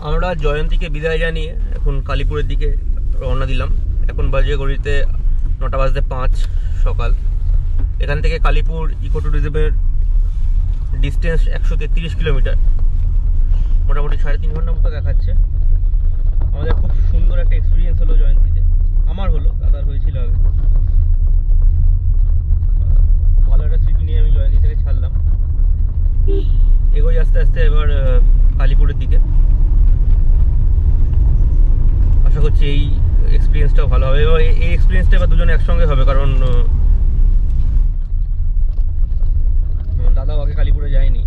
আমরা জয়ন্তীকে বিদায় জানিয়ে এখন কালীপুরের দিকে রওনা দিলাম। এখন বাজে ঘড়িতে 9:05 সকাল। এখান থেকে কালীপুর ইকো ট্যুরিজমের ডিস্টেন্স 133 কিলোমিটার, মোটামুটি 3.5 ঘন্টার মতো দেখাচ্ছে। আমাদের খুব সুন্দর একটা এক্সপিরিয়েন্স হলো জয়ন্তীতে, আমার হলো, দাদার হয়েছিল আগে। ভালো একটা স্মৃতি নিয়ে আমি জয়ন্তী থেকে ছাড়লাম, এগোই আস্তে আস্তে এবার কালীপুরের দিকে। আশা করছি এই এক্সপিরিয়েন্সটাও ভালো হবে এবং এই এক্সপিরিয়েন্সটা এবার দুজনে একসঙ্গে হবে, কারণ দাদাও আগে কালীপুরে যায়নি।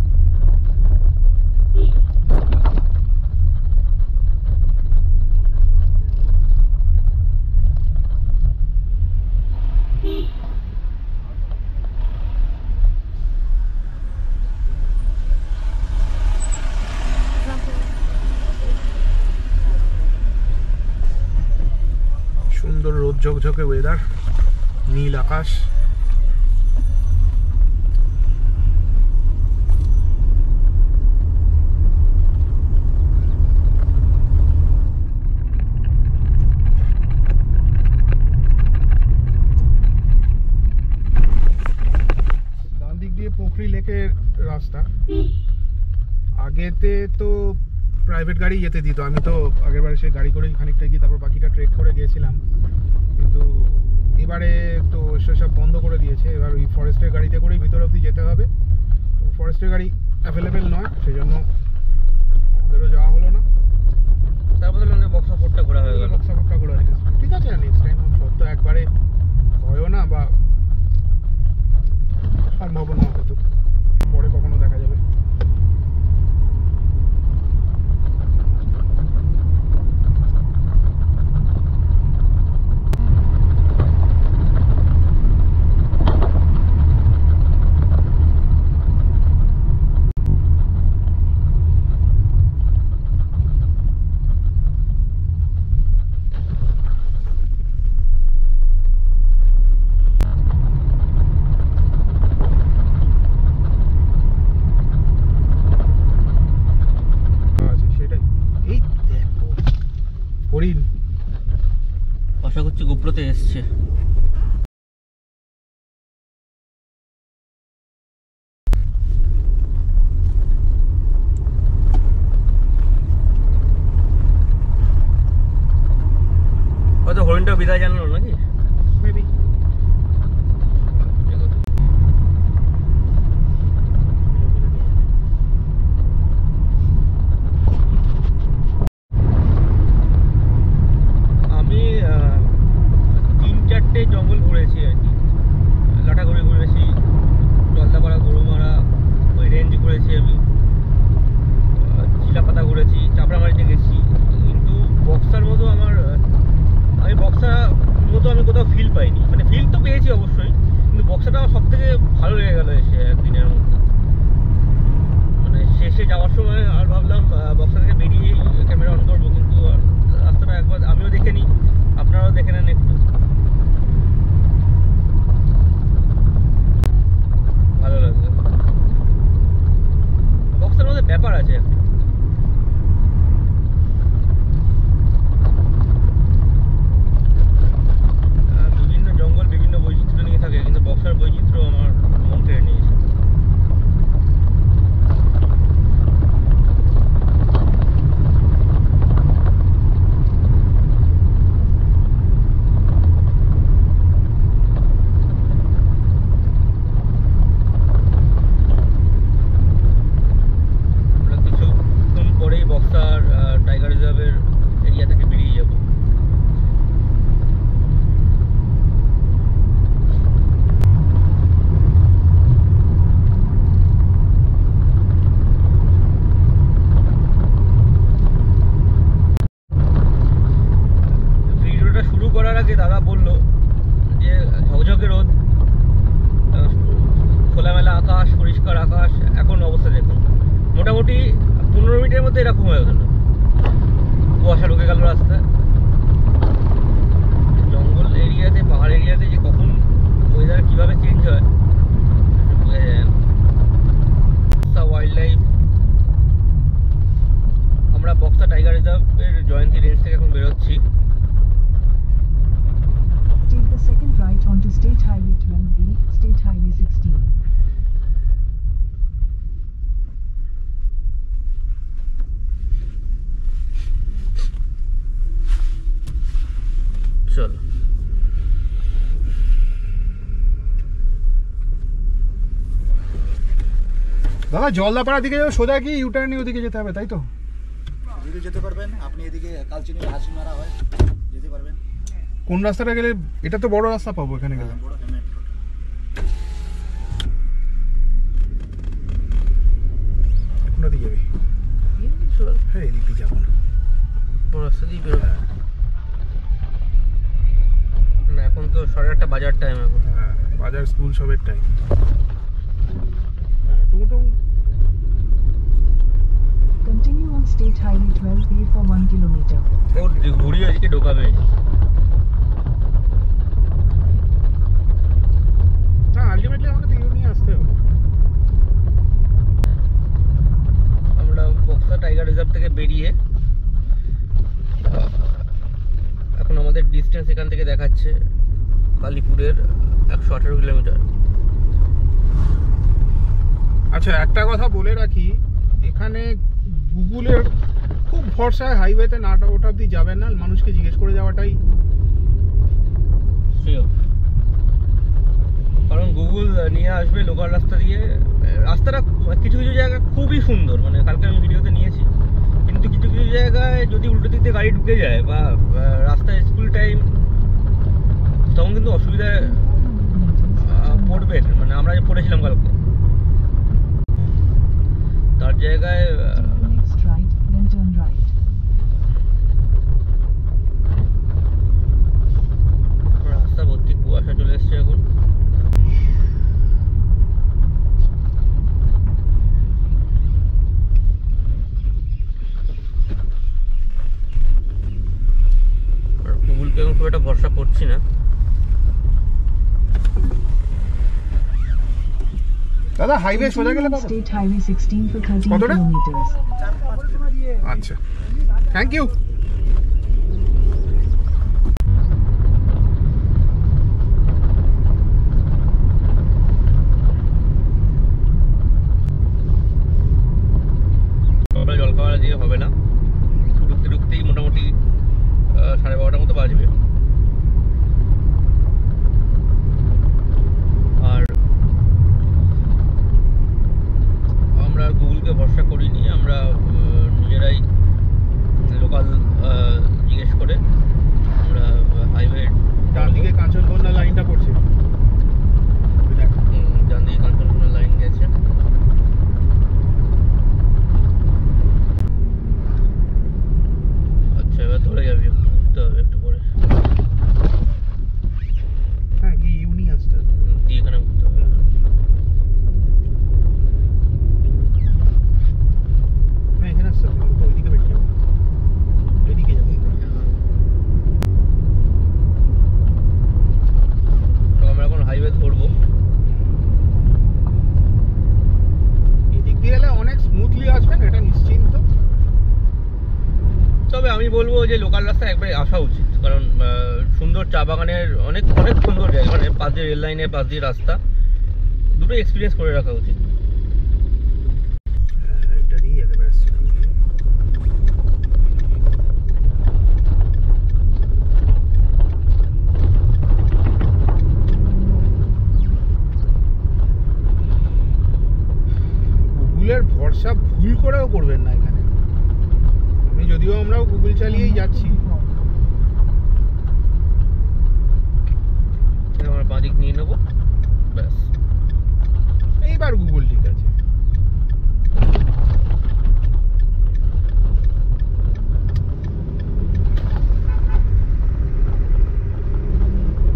সুন্দর রোদ ঝকঝকে ওয়েদার, নীল আকাশ। ডান দিক দিয়ে পুখরি লেকের রাস্তা। আগেতে তো প্রাইভেট গাড়ি যেতে দিত, আমি তো আগেরবারে সে গাড়ি করেই খানিকটা গিয়ে তারপর বাকিটা ট্রেক করে গিয়েছিলাম, কিন্তু এবারে তো সেসব বন্ধ করে দিয়েছে। এবার ওই ফরেস্টের গাড়িতে করেই ভিতর অবধি যেতে হবে। তো ফরেস্টের গাড়ি অ্যাভেলেবেল নয়, সেই জন্য আমাদেরও যাওয়া হলো না। তারপর বক্সা ফোরটা ঘোরা হয়ে গেল। বক্সা ফোরটা ঘোরা হয়ে গেছে, ঠিক আছে। নেক্সট টাইম সব তো একবারে হয়ও না, বা সম্ভাবনা হয়তো পরে কখনো দেখা যাবে। আশা করছি গোপ্রোতে এসছে। হয়তো হরিণটা বিদায় জানালো নাকি, মেবি। জঙ্গল ঘুরেছি আর কি, লাটাগুড়ি ঘুরেছি, জলদাপাড়া, গরুমারা, ওই রেঞ্জ ঘুরেছি আমি, চিলাপাতা ঘুরেছি, চাপড়ামারিতে গেছি। কিন্তু বক্সার মতো আমি কোথাও ফিল পাইনি। মানে ফিল তো পেয়েছি অবশ্যই, কিন্তু বক্সাটা আমার সব থেকে ভালো লেগে গেলো এসে একদিনের মধ্যে। মানে শেষে যাওয়ার সময় আর ভাবলাম বক্সা থেকে বেরিয়েই ক্যামেরা অন করবো, কিন্তু রাস্তাটা একবার আমিও দেখে নিই, আপনারাও দেখে নেন একটু। ভালো লাগবে। বক্সের মধ্যে ব্যাপার আছে একটা, বিভিন্ন জঙ্গল বিভিন্ন বৈচিত্র্য নিয়ে থাকে, কিন্তু বক্সার বৈচিত্র্য আমার মন কেড়ে নিয়েছে। টাইগার রিজার্ভের এরিয়া থেকে বেরিয়ে যাব। ভিডিওটা শুরু করার আগে দাদা বলল যে ঝকঝকে রোদ, খোলামেলা আকাশ, পরিষ্কার আকাশ। এখন অবস্থা দেখুন, মোটামুটি 15 মিনিটের মধ্যে এরকম হয়ে গেল, কুয়াশা ঢুকে গেল রাস্তায়। জঙ্গল এরিয়াতে, পাহাড় এরিয়াতে যে কখন ওয়েদার কীভাবে চেঞ্জ হয় বোঝা যায় না। ওয়াইল্ড লাইফ, আমরা বক্সা টাইগার দাদা জলদাপাড়া দিকে যাবে সোজা কি ইউটার্ন নিয়ে ওদিকে যেতে হবে তাই তো? এদিকে যেতে পারবেন আপনি, এদিকে কালচিনি হাসিমারা হয় যেতে পারবেন। কোন রাস্তাটা গেলে? এটা তো বড় রাস্তা পাবো এখানে গেলে। বড় পেমেন্ট কোন দিকে যাবি? হ্যাঁ এদিক দিয়ে যাবো না। বড় রাস্তা দিয়ে বেরোবে না, এখন তো 8:30 বাজার টাইম এখন। হ্যাঁ বাজার স্কুল সবের টাইম। টুমটুম Continue on State Highway 12B for 1 kilometer. ও ঘুরিয়ে এদিকে ঢোকাবে। না আলটিমেটলি আমাকে তো ইউনিয়ে আসতে হবে। আমরা বক্সা টাইগার রিজার্ভ থেকে বেরিয়ে এখন আমাদের ডিস্টেন্স এখান থেকে দেখাচ্ছে কালীপুরের 118 কিলোমিটার। আচ্ছা একটা কথা বলে রাখি, এখানে গুগলের খুব ভরসায় হাইওয়েতে নাটা ওটা অব্দি যাবেন না, মানুষকে জিজ্ঞেস করে যাওয়াটাই। কারণ গুগল নিয়ে আসবে লোকাল রাস্তা দিয়ে। রাস্তাটা কিছু কিছু জায়গা খুবই সুন্দর, মানে কালকে আমি ভিডিওতে নিয়েছি, কিন্তু কিছু কিছু জায়গায় যদি উল্টো দিক দিয়ে গাড়ি ঢুকে যায় বা রাস্তায় স্কুল টাইম, তখন কিন্তু অসুবিধায় পড়বে। মানে আমরা যে পড়েছিলাম কালকে, তার জায়গায় Next right, then turn right. রাস্তা ভর্তি কুয়াশা চলে এসছে এখন। আর গুগলকে এখন খুব একটা ভরসা করছি না। দাদা হাইওয়ে সোজা গেলে Continue on পাবো? State Highway 16 for 13 কতটা? kilometers. আচ্ছা থ্যাংক ইউ। জলখাবার দিয়ে হবে না, ঢুকতে ঢুকতেই মোটামুটি 12:30 মতো বাজবে। আর আমরা গুগলকে ভরসা করিনি, আমরা নিজেরাই লোকাল জিজ্ঞেস করে আমরা হাইওয়ে ডান দিকে কাঞ্চনকন্যা লাইনটা পড়ছে। ডান দিকে কাঞ্চনকন্যা লাইন গেছে। আচ্ছা এবার ধরে যাবি, ঘুরতে হবে একটু পরে। হ্যাঁ কি ইউনি আসতে হবে। দিয়ে এখানে ঘুরতে হবে। হ্যাঁ এখানে আসতে হবে, আমি তো ওইদিকে বেরিয়ে যাবো, এদিকে যাবো। তো আমরা এখন হাইওয়ে ধরবো। এদিক দিয়ে এলে অনেক স্মুথলি আসবেন, এটা নিশ্চিন্ত। তবে আমি বলবো যে লোকাল রাস্তায় একবারে আসা উচিত, কারণ সুন্দর চা বাগানের অনেক অনেক সুন্দর জায়গা, মানে পাশ দিয়ে রেল লাইনের পাশ দিয়ে রাস্তা, দুটো এক্সপিরিয়েন্স করে রাখা উচিত। এটা দিয়ে যেতে পারছি। গুগলের ভরসা ভুল করেও করবেন না এখানে। আমি যদিও আমরাও গুগল চালিয়েই যাচ্ছি। আমরা বাঁদিক নিয়ে নেবো, ব্যাস। এইবার গুগল ঠিক আছে।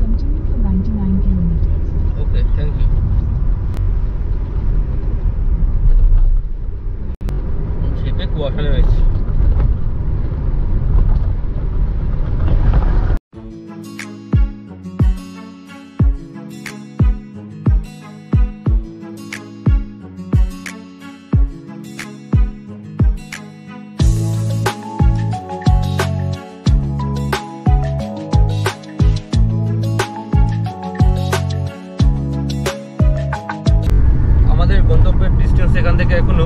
Continue for 99 kilometers. Okay thank you. ঝেপে কুয়াশা নেমেছে। আমাদের গন্তব্যের ডিস্টেন্স এখান থেকে এখনো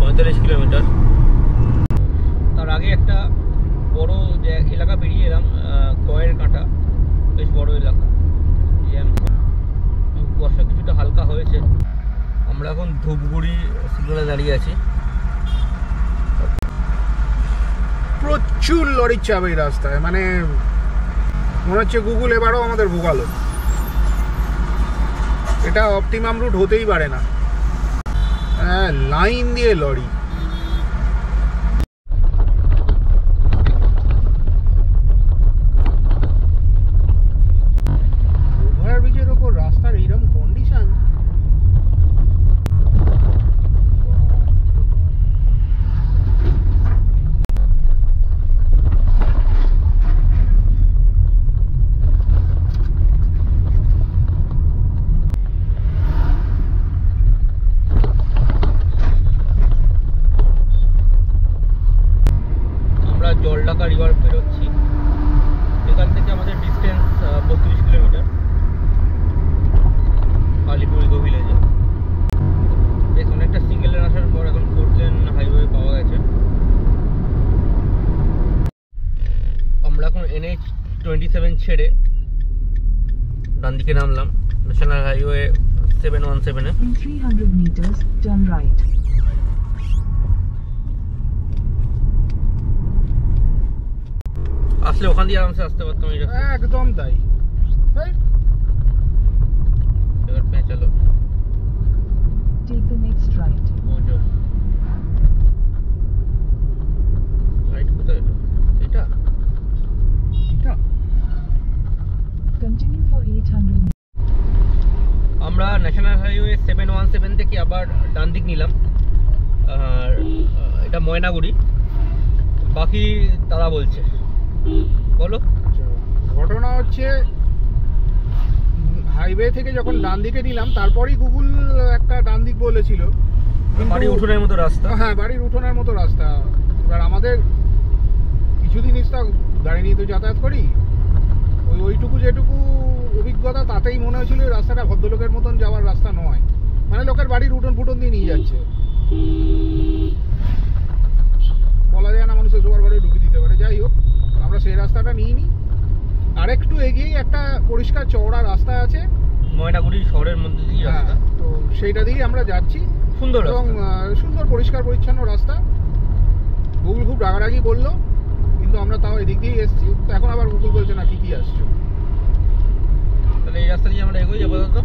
45 কিলোমিটার। তার আগে একটা বড় যে এলাকা পেরিয়ে এলাম, কয়ের কাঁটা, বেশ বড় এলাকা। কুয়াশা কিছুটা হালকা হয়েছে। আমরা আমরা এখন ধূপগুড়ি সিগন্যালে দাঁড়িয়ে আছি। প্রচুর লরির চাপ এই রাস্তায়, মানে মনে হচ্ছে গুগল এবারও আমাদের ভোগালো। এটা অপটিমাম রুট হতেই পারে না, লাইন দিয়ে লরি। ওভার ব্রিজের ওপর রাস্তার এইরকম কন্ডিশন, জলঢাকা রিভার পেরোচ্ছি। এখান থেকে আমাদের ডিস্টেন্স 32 কিলোমিটার কালীপুর ইকো ভিলেজে। বেশ অনেকটা সিঙ্গেল লেন আসার পর এখন 4 লেন হাইওয়ে পাওয়া গেছে। আমরা এখন NH27 ছেড়ে ডান দিকে নামলাম, national highway 717-এ। In 300 meters, turn right. আসলে ওখান দিয়ে আরামসে আসতে পারতাম এই রাস্তায়। একদম তাই। এবার চলো Take the next right. পৌঁছো। রাইট কোথায় এটা? এটা এটা Continue for 800 meters. আমরা ন্যাশনাল হাইওয়ে 717 থেকে আবার ডান দিক নিলাম, আর এটা ময়নাগুড়ি। বাকি তারা বলছে, বলো। ঘটনা হচ্ছে হাইওয়ে থেকে যখন ডান দিকে নিলাম তারপরেই গুগল একটা ডান দিক বলেছিল, বাড়ি উঠোনের মতো রাস্তা। হ্যাঁ, বাড়ির উঠোনের মতো রাস্তা। এবার আমাদের কিছুদিন গাড়ি নিয়ে তো যাতায়াত করি, ওইটুকু যেটুকু অভিজ্ঞতা তাতেই মনে হয়েছিল এই রাস্তাটা ভদ্রলোকের মতন যাওয়ার রাস্তা নয়, মানে লোকের বাড়ির উঠোন ফুটন দিয়ে নিয়ে যাচ্ছে। বলা যায় না মানুষের সবার ঘরে ঢুকে দিতে পারে। যাই হোক, আমরা সেই রাস্তাটা নিইনি, আরেকটু এগিয়েই একটা পরিষ্কার চওড়া রাস্তা আছে ময়নাগুড়ি শহরের মধ্যে দিয়ে রাস্তা, তো সেইটা দিয়েই আমরা যাচ্ছি। সুন্দর এবং সুন্দর পরিষ্কার পরিচ্ছন্ন রাস্তা। গুগল খুব রাগারাগি করলো, কিন্তু আমরা তাও এদিক দিয়েই এসেছি। তো এখন আবার গুগল বলছে না ঠিকই আসছো। তাহলে এই রাস্তা দিয়ে আমরা এগোই আপাতত।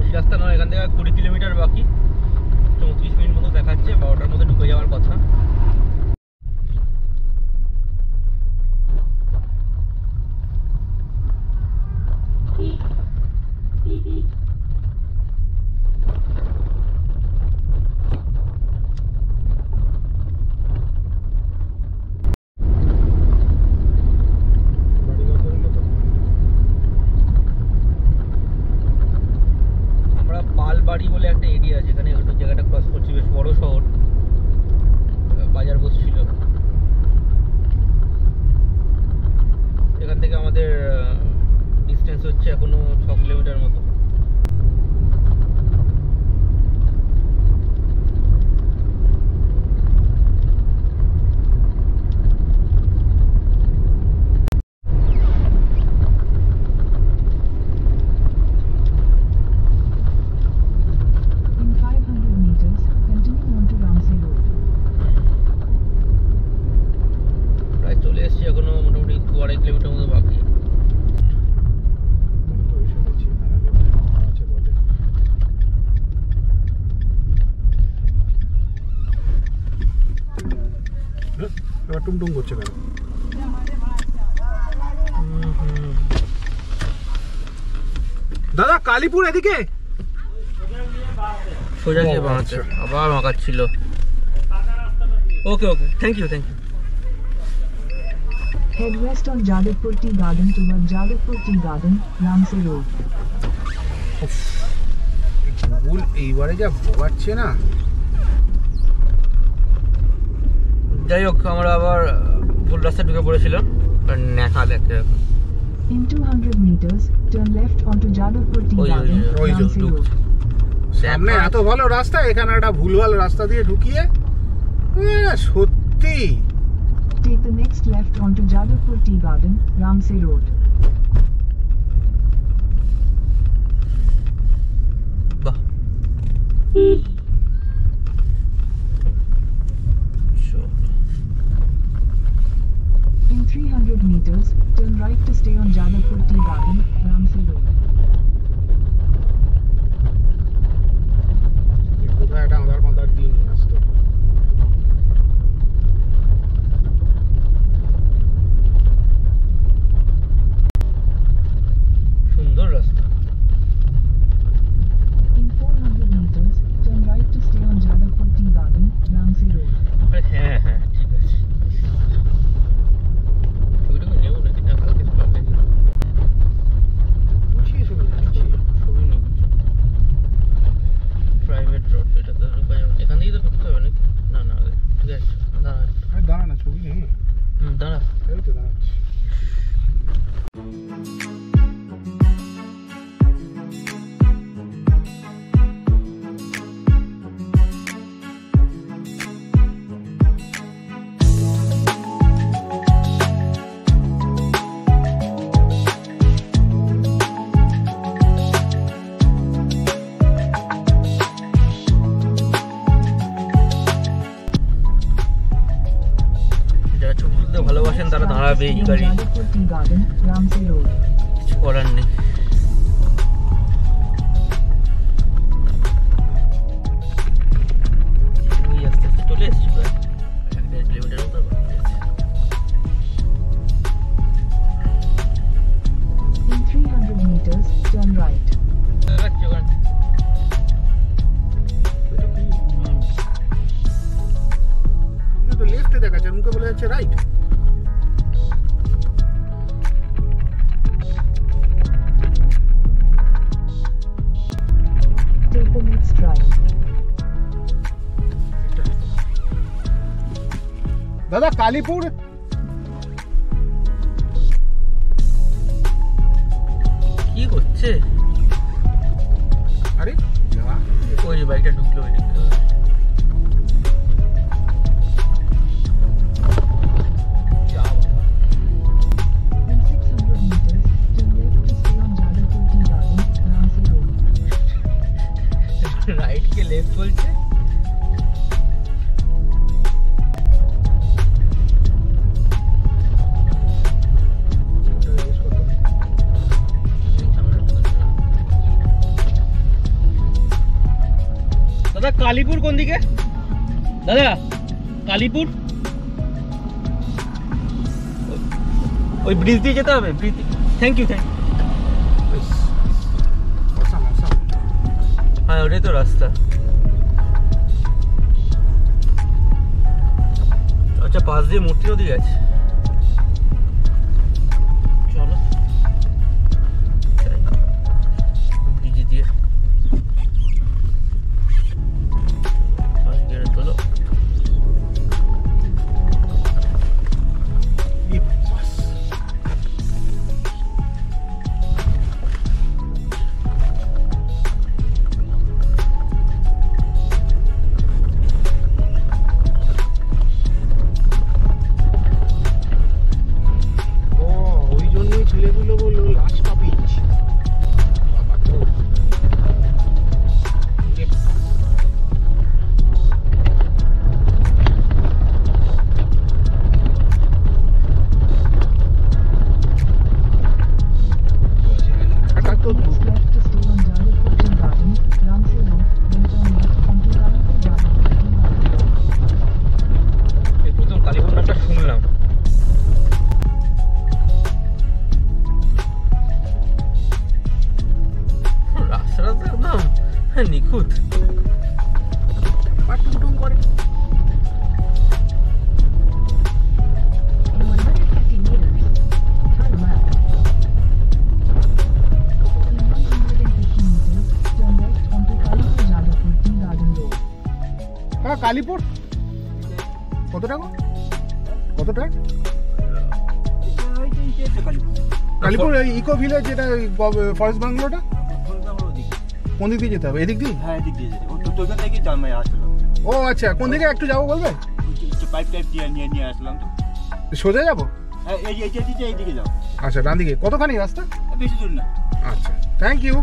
এই রাস্তা নয়, এখান থেকে 20 কিলোমিটার বাকি, 34 মিনিট মতো দেখাচ্ছে, 12টার মধ্যে ঢুকে যাওয়ার কথা। আমরা পালবাড়ি বলে একটা এরিয়া আছে, এখানে একটু জায়গাটা ক্রস করছি। বেশ বড় শহর, বাজার বসছিল। এখান থেকে আমাদের ডিস্টেন্স হচ্ছে এখনো 6 কিলোমিটার মতো। In 500 meters, continue on to Ramsey Road. প্রায় চলে এসেছি, এখনো মোটামুটি 2-2.5 কিলোমিটার মতো বাকি। এবার টুমটুম করছে কেন? দাদা, কালীপুর এদিকে সোজা গিয়ে বাঁকাচ্ছে, আবার বাঁকাচ্ছিল। Okay okay, thank you thank you. Head west on Jadavpur Tea Garden toward Jadavpur Tea Garden, Ramsey Road. Google এইবারে যা ভোগাচ্ছে না। যাই হোক, আমরা আবার ভুল রাস্তায় ঢুকে পড়েছিলাম, ন্যাকাল একটা। In 200 meters, turn left onto Jadavpur Tea ওই Garden, ওই Ramsey Road. সামনে এত ভালো রাস্তা, এখানে একটা ভুলভাল রাস্তা দিয়ে ঢুকিয়ে সত্যি। Take the next left onto Jadavpur Tea Garden, Ramsey Road. বাহ, In 300 meters, turn right to stay on Jadavpur Tea Garden, Ramsey Road. কোথায় একটা আধার মাদার দিয়ে নিয়ে আসতো। সুন্দর রাস্তা। In 400 meters, turn right to stay on Jadavpur Tea Garden, Ramsey Road. আরে হ্যাঁ হ্যাঁ ঠিক আছে। ছবিটাকে নেবো নাকি না কালকে পাবে? গুছিয়ে ছবি নিচ্ছি। ছবি নেব। প্রাইভেট রোড, এটা তো ঢোকা যাবে না। এখান থেকেই তো ঢুকতে হবে নাকি? না না ঠিক আছে দাঁড়া। আরে দাঁড়া না, ছবি নেই। দাঁড়া। এই তো দাঁড়াচ্ছি। যারা ছবি তুলতে ভালোবাসেন তারা দাঁড়াবে এই Stay on গাড়ি, Jadavpur Tea Garden, Ramsey Road. কিছু করার নেই। ওই আস্তে আস্তে চলে এসছি প্রায় 1.5 কিলোমিটার মতো বাকি আছে। In 300 meters, turn right. আচ্ছা ওখানে এটা কি? এটা তো লেফটে দেখাচ্ছে, মুখে বলে যাচ্ছে right. Take the next right. দাদা কালীপুর কি করছে? আরে যা। ওই বাইকটা ঢুকলো ওই দিকে। যা বাবা। In 600 meters, turn left to stay on Jadavpur Tea Garden, Ramsey Road. Right কে লেফট বলছে। ওটা জিজ্ঞেস করতো। দাদা কালীপুর কোন দিকে? দাদা কালীপুর ওই ব্রিজ দিয়ে যেতে হবে। Bridge. Thank you thank you. বেশ। awesome, awesome। হ্যাঁ ওটাই তো রাস্তা। আচ্ছা পাশ দিয়ে মূর্তি নদী গেছে। চলো ব্রিজ দিয়ে পাশ গেড়ে তোলো। এই বাস। ও ওই জন্যই ছেলেগুলো বললো লাস্ট স্টপেজ। বাবা গো। এ এটা তো Next left to stay on Jadavpur Tea Garden, Ramsey Road, then turn left onto Jadavpur Tea Garden Road. এই প্রথম কালীপুর নামটা শুনলাম। রাস্তাটা তো একদম নিখুঁত। পাটুটুম করে। In 150 meters, turn left. In 150 meters, turn left onto Jadavpur Tea Garden Road. হ্যাঁ কালীপুর কত টাকা? কত টাকা? কালীপুর ইকো ভিলেজ, যেটা ফরেস্ট বাংলোটা কোন দিক দিয়ে যেতে হবে? এদিক দিয়ে? হ্যাঁ এদিক দিয়ে যেতে, তো ওইখান থেকেই তো আমি আসলাম। ও আচ্ছা, কোন দিকে একটু যাবো বলবে? পাইপ টাইপ দিয়ে নিয়ে আসলাম তো। সোজা যাবো? হ্যাঁ এইদিকে যাও। আচ্ছা ডান দিকে। কতখানি রাস্তা? বেশি দূর না। আচ্ছা থ্যাংক ইউ।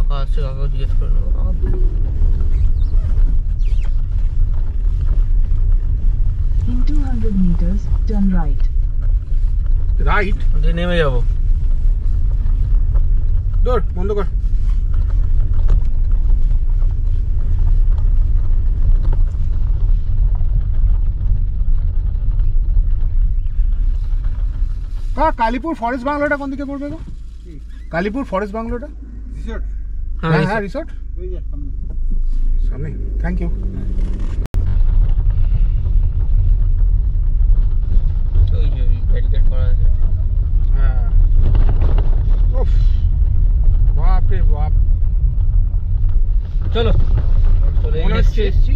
কাকা আছে, কাকাও জিজ্ঞেস করে নেবো। In 200 meters, turn right. Right, দিয়ে নেমে যাবো। দৌড় বন্ধ কর। কালীপুর ফরেস্ট বাংলোটা কোন দিকে পড়বে গো? কালীপুর ফরেস্ট বাংলোটা? হ্যাঁ হ্যাঁ রিসোর্ট সামনে। Thank you. ওই যে ব্যারিকেড করা আছে। হ্যাঁ, উফ, বাপ রে বাপ, চলো চলে মনে হচ্ছে এসছি।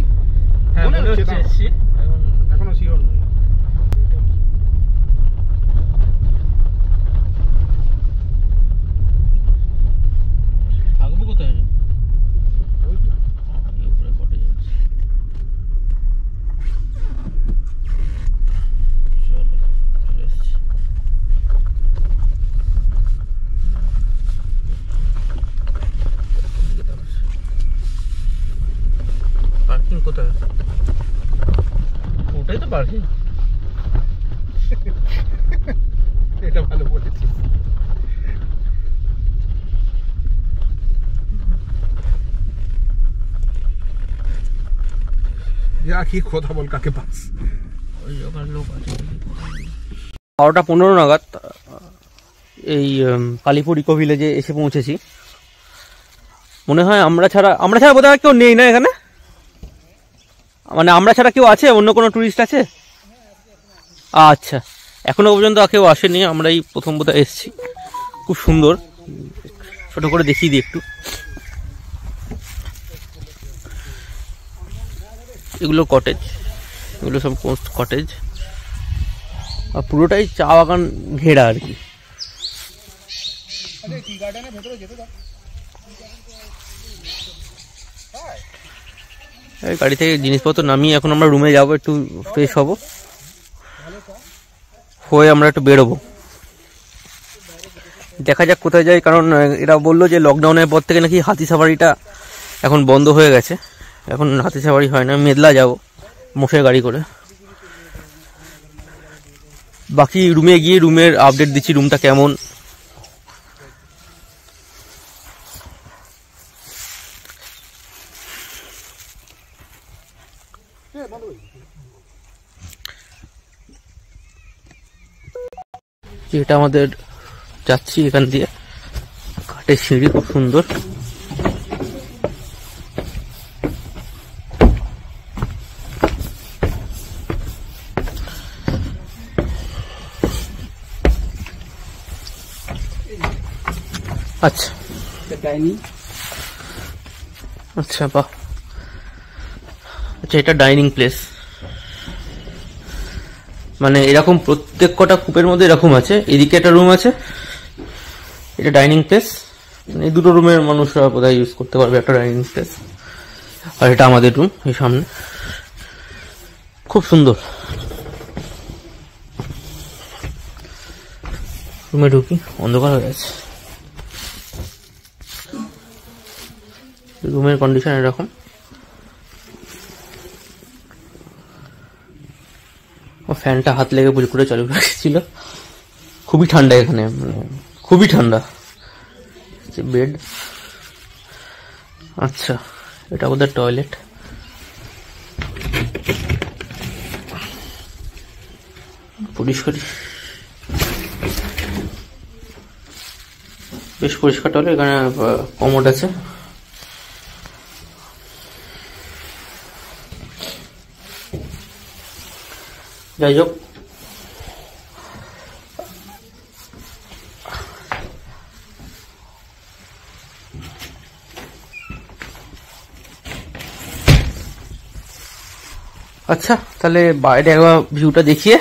হ্যাঁ মনে মনে হচ্ছে হচ্ছে তাও। এসছি। এখন এখনো শিওর নই। থাকবো কোথায়? ওই তো। এই উপরে কটে যাচ্ছে। চলো চলে এসছি। পার্কিং কোথায়? ওটাই তো পার্কিং। এটা ভালো বলেছিস। যা কি কথা বল, কাকে পাস? ওই ওখানে লোক আছে। 12:15 নাগাদ এই কালীপুর ইকো ভিলেজে এসে পৌঁছেছি। মনে হয় আমরা ছাড়া বোধহয় কেউ নেই না এখানে, মানে আমরা ছাড়া কেউ আছে? অন্য কোনো টুরিস্ট আছে? আচ্ছা, এখনো পর্যন্ত কেউ আসেনি, আমরাই প্রথম বোধহয় এসেছি। খুব সুন্দর, ছোট করে দেখিয়ে দিই একটু। এগুলো কটেজ, এগুলো সব কটেজ, আর পুরোটাই চা বাগান ঘেরা আর কি। এই গাড়ি থেকে জিনিসপত্র নামিয়ে এখন আমরা রুমে যাবো, একটু ফ্রেশ হব, হয়ে আমরা একটু বেরোবো। দেখা যাক কোথায় যাই, কারণ এরা বললো যে লকডাউনের পর থেকে নাকি হাতি সাফারিটা এখন বন্ধ হয়ে গেছে। এখন হাতি সাফারি হয় না। মেদলা যাবো মোষের গাড়ি করে। বাকি রুমে গিয়ে রুমের আপডেট দিচ্ছি, রুমটা কেমন। এটা আমাদের যাচ্ছি এখান দিয়ে, কাঠের সিঁড়ি, খুব সুন্দর। আচ্ছা আচ্ছা, বাহ। আচ্ছা, এটা ডাইনিং প্লেস, মানে এরকম প্রত্যেক কটা কূপের মধ্যে এরকম আছে। এদিকে একটা রুম আছে, এটা ডাইনিং প্লেস, মানে দুটো রুমের মানুষরা বোধহয় ইউজ করতে পারবে, একটা ডাইনিং প্লেস। আর এটা আমাদের রুম, এই সামনে, খুব সুন্দর। রুমে ঢুকি, অন্ধকার হয়ে গেছে। রুমের কন্ডিশন এরকম। ফ্যানটা হাত লেগে পুরো চালু রেখেছিল। খুবই ঠান্ডা এখানে, মানে খুবই ঠান্ডা। বেড, আচ্ছা, এটা বোধহয় টয়লেট। পরিষ্কার, বেশ পরিষ্কার টয়লেট। এখানে কমোড আছে। যাই হোক, আচ্ছা তাহলে বাইরে একবার ভিউটা দেখিয়ে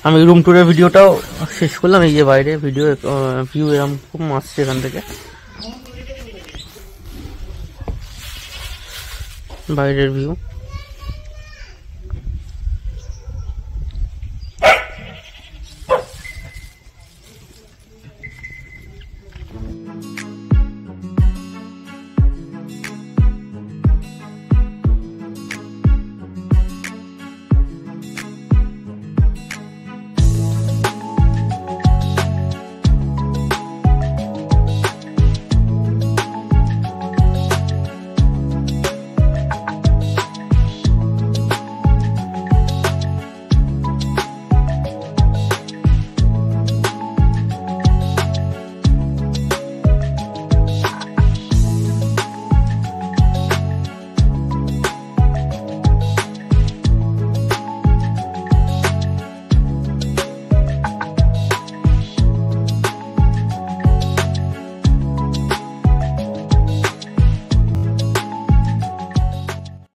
আমি রুম ট্যুরের ভিডিওটাও শেষ করলাম। এই যে বাইরে ভিউ এরকম খুব আসছে এখান থেকে, বাইরের ভিউ।